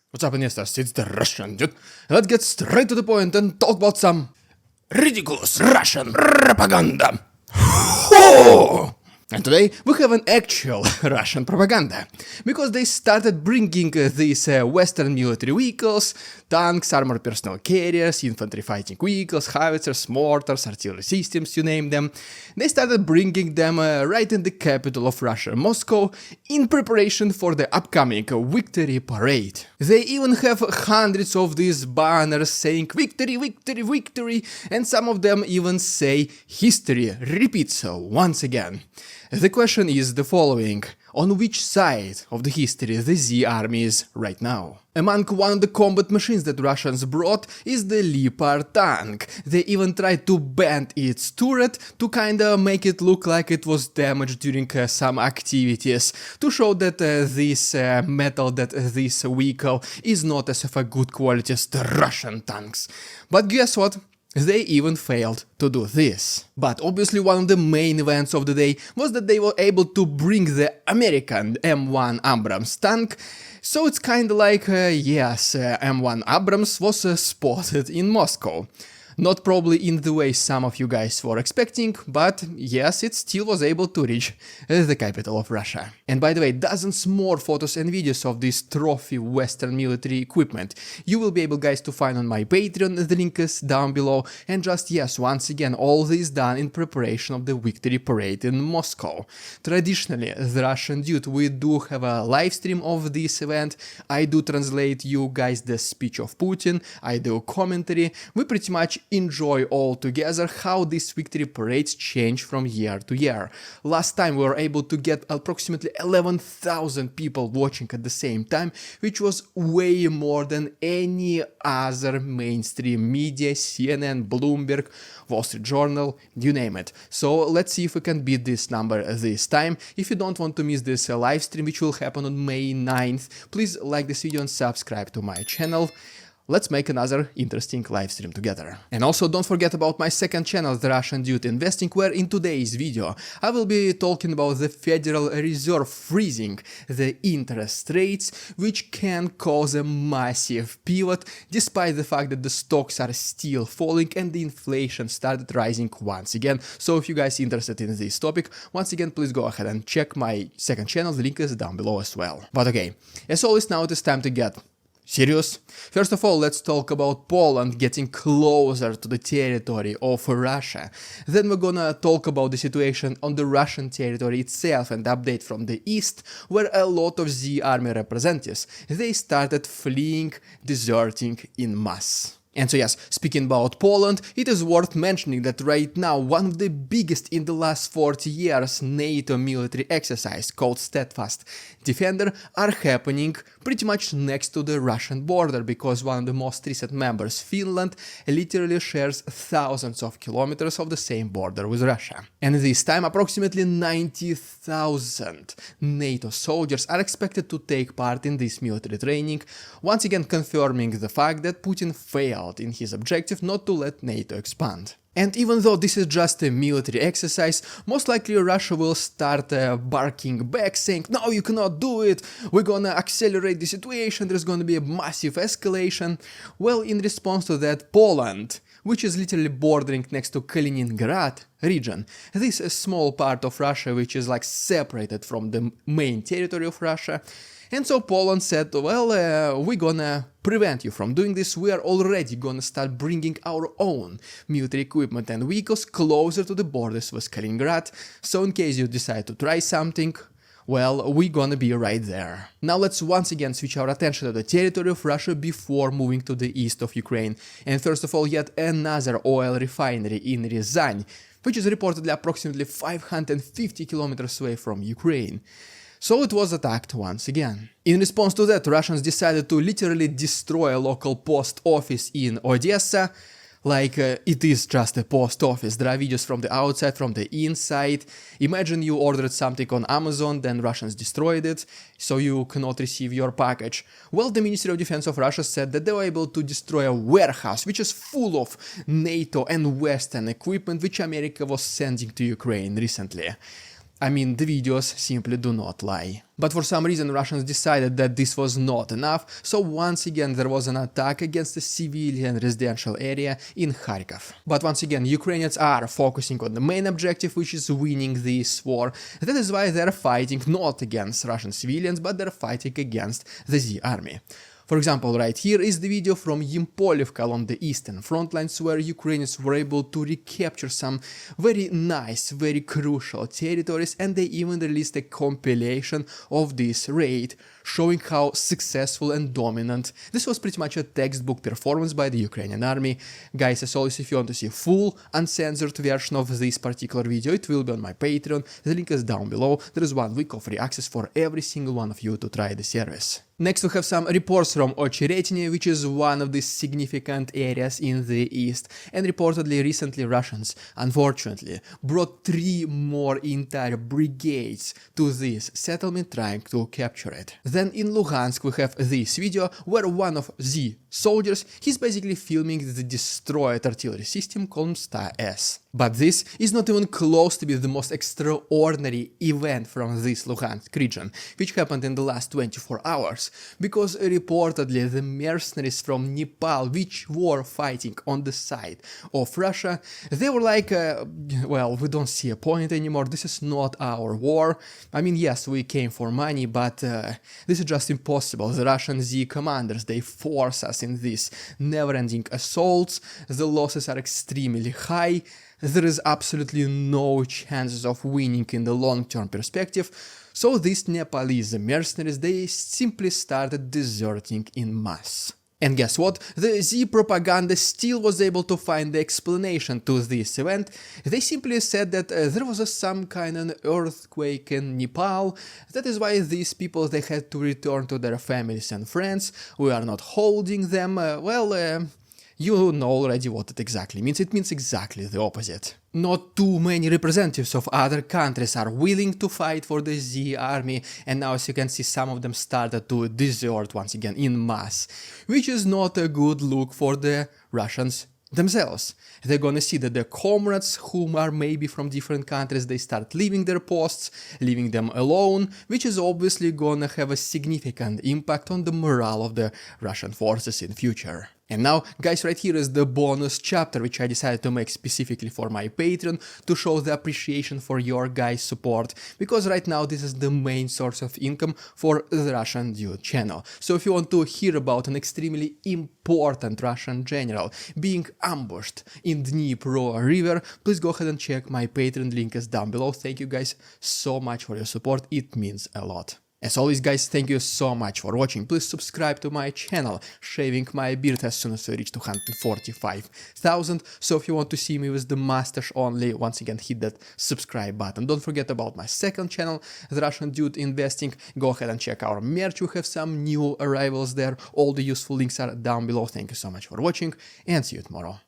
What's up, investors? It's the Russian dude. Let's get straight to the point and talk about some ridiculous Russian propaganda. And today we have an actual Russian propaganda, because they started bringing these Western military vehicles, tanks, armored personnel carriers, infantry fighting vehicles, howitzers, mortars, artillery systems, you name them. They started bringing them right in the capital of Russia, Moscow, in preparation for the upcoming victory parade. They even have hundreds of these banners saying victory, victory, victory, and some of them even say history repeats once again. The question is the following: on which side of the history the Z army is right now? Among one of the combat machines that Russians brought is the Leopard tank. They even tried to bend its turret to kinda make it look like it was damaged during some activities, to show that this metal, that this vehicle is not as of a good quality as the Russian tanks. But guess what? They even failed to do this. But obviously one of the main events of the day was that they were able to bring the American M1 Abrams tank. So it's kinda like, yes, M1 Abrams was spotted in Moscow. Not probably in the way some of you guys were expecting, but yes, it still was able to reach the capital of Russia. And by the way, dozens more photos and videos of this trophy Western military equipment you will be able, guys, to find on my Patreon, the link is down below. And just yes, once again, all this done in preparation of the victory parade in Moscow. Traditionally, the Russian dude, we do have a live stream of this event. I do translate you guys the speech of Putin, I do commentary. We pretty much enjoy all together how these victory parades change from year to year. Last time we were able to get approximately 11,000 people watching at the same time, which was way more than any other mainstream media, CNN, Bloomberg, Wall Street Journal, you name it. So let's see if we can beat this number this time. If you don't want to miss this live stream, which will happen on May 9th, please like this video and subscribe to my channel. Let's make another interesting live stream together. And also don't forget about my second channel, The Russian Dude Investing, where in today's video I will be talking about the Federal Reserve freezing the interest rates, which can cause a massive pivot despite the fact that the stocks are still falling and the inflation started rising once again. So if you guys are interested in this topic, once again please go ahead and check my second channel, the link is down below as well. But okay, as always, now it is time to get serious. First of all, let's talk about Poland getting closer to the territory of Russia. Then we're gonna talk about the situation on the Russian territory itself and update from the east, where a lot of Z army representatives, they started fleeing, deserting in mass. And so yes, speaking about Poland, it is worth mentioning that right now one of the biggest in the last 40 years NATO military exercise called Steadfast Defender are happening pretty much next to the Russian border, because one of the most recent members, Finland, literally shares thousands of kilometers of the same border with Russia. And this time approximately 90,000 NATO soldiers are expected to take part in this military training, once again confirming the fact that Putin failed in his objective not to let NATO expand. And even though this is just a military exercise, most likely Russia will start barking back, saying, no, you cannot do it, we're gonna accelerate the situation, there's gonna be a massive escalation. Well, in response to that, Poland, which is literally bordering next to Kaliningrad region, this is a small part of Russia which is like separated from the main territory of Russia. And so Poland said, well, we're gonna prevent you from doing this, we are already gonna start bringing our own military equipment and vehicles closer to the borders with Kaliningrad, so in case you decide to try something, well, we're gonna be right there. Now let's once again switch our attention to the territory of Russia before moving to the east of Ukraine. And first of all, yet another oil refinery in Ryazan, which is reportedly approximately 550 kilometers away from Ukraine. So it was attacked once again. In response to that, Russians decided to literally destroy a local post office in Odessa. Like, it is just a post office. There are videos from the outside, from the inside. Imagine you ordered something on Amazon, then Russians destroyed it, so you cannot receive your package. Well, the Ministry of Defense of Russia said that they were able to destroy a warehouse which is full of NATO and Western equipment which America was sending to Ukraine recently. I mean, the videos simply do not lie. But for some reason Russians decided that this was not enough, so once again there was an attack against a civilian residential area in Kharkov. But once again Ukrainians are focusing on the main objective, which is winning this war. That is why they're fighting not against Russian civilians, but they're fighting against the Z army. For example, right here is the video from Yimpolivka along the eastern front lines, where Ukrainians were able to recapture some very nice, very crucial territories, and they even released a compilation of this raid, showing how successful and dominant. This was pretty much a textbook performance by the Ukrainian army. Guys, as always, if you want to see a full, uncensored version of this particular video, it will be on my Patreon. The link is down below. There is 1 week of free access for every single one of you to try the service. Next we have some reports from Ocheretiny, which is one of the significant areas in the east, and reportedly recently Russians, unfortunately, brought 3 more entire brigades to this settlement trying to capture it. Then in Luhansk we have this video where one of the soldiers, he's basically filming the destroyed artillery system called Sta-S. But this is not even close to be the most extraordinary event from this Luhansk region, which happened in the last 24 hours, because reportedly the mercenaries from Nepal, which were fighting on the side of Russia, they were like, well, we don't see a point anymore, this is not our war. I mean, yes, we came for money, but this is just impossible. The Russian Z commanders, they force us in these never-ending assaults, the losses are extremely high, there is absolutely no chances of winning in the long-term perspective, so these Nepalese mercenaries, they simply started deserting in mass. And guess what? The Z propaganda still was able to find the explanation to this event. They simply said that there was some kind of earthquake in Nepal. That is why these people, they had to return to their families and friends. We are not holding them. You know already what it exactly means. It means exactly the opposite. Not too many representatives of other countries are willing to fight for the Z army, and now as you can see some of them started to desert once again in mass, which is not a good look for the Russians themselves. They're gonna see that their comrades, whom are maybe from different countries, they start leaving their posts, leaving them alone, which is obviously gonna have a significant impact on the morale of the Russian forces in future. And now, guys, right here is the bonus chapter, which I decided to make specifically for my Patreon, to show the appreciation for your guys' support, because right now this is the main source of income for the Russian Dude channel. So if you want to hear about an extremely important Russian general being ambushed in Dnipro River, please go ahead and check my Patreon, link is down below. Thank you guys so much for your support, it means a lot. As always, guys, thank you so much for watching. Please subscribe to my channel, shaving my beard as soon as I reach 245,000. So if you want to see me with the mustache only, once again hit that subscribe button. Don't forget about my second channel, The Russian Dude Investing. Go ahead and check our merch, we have some new arrivals there. All the useful links are down below. Thank you so much for watching, and see you tomorrow.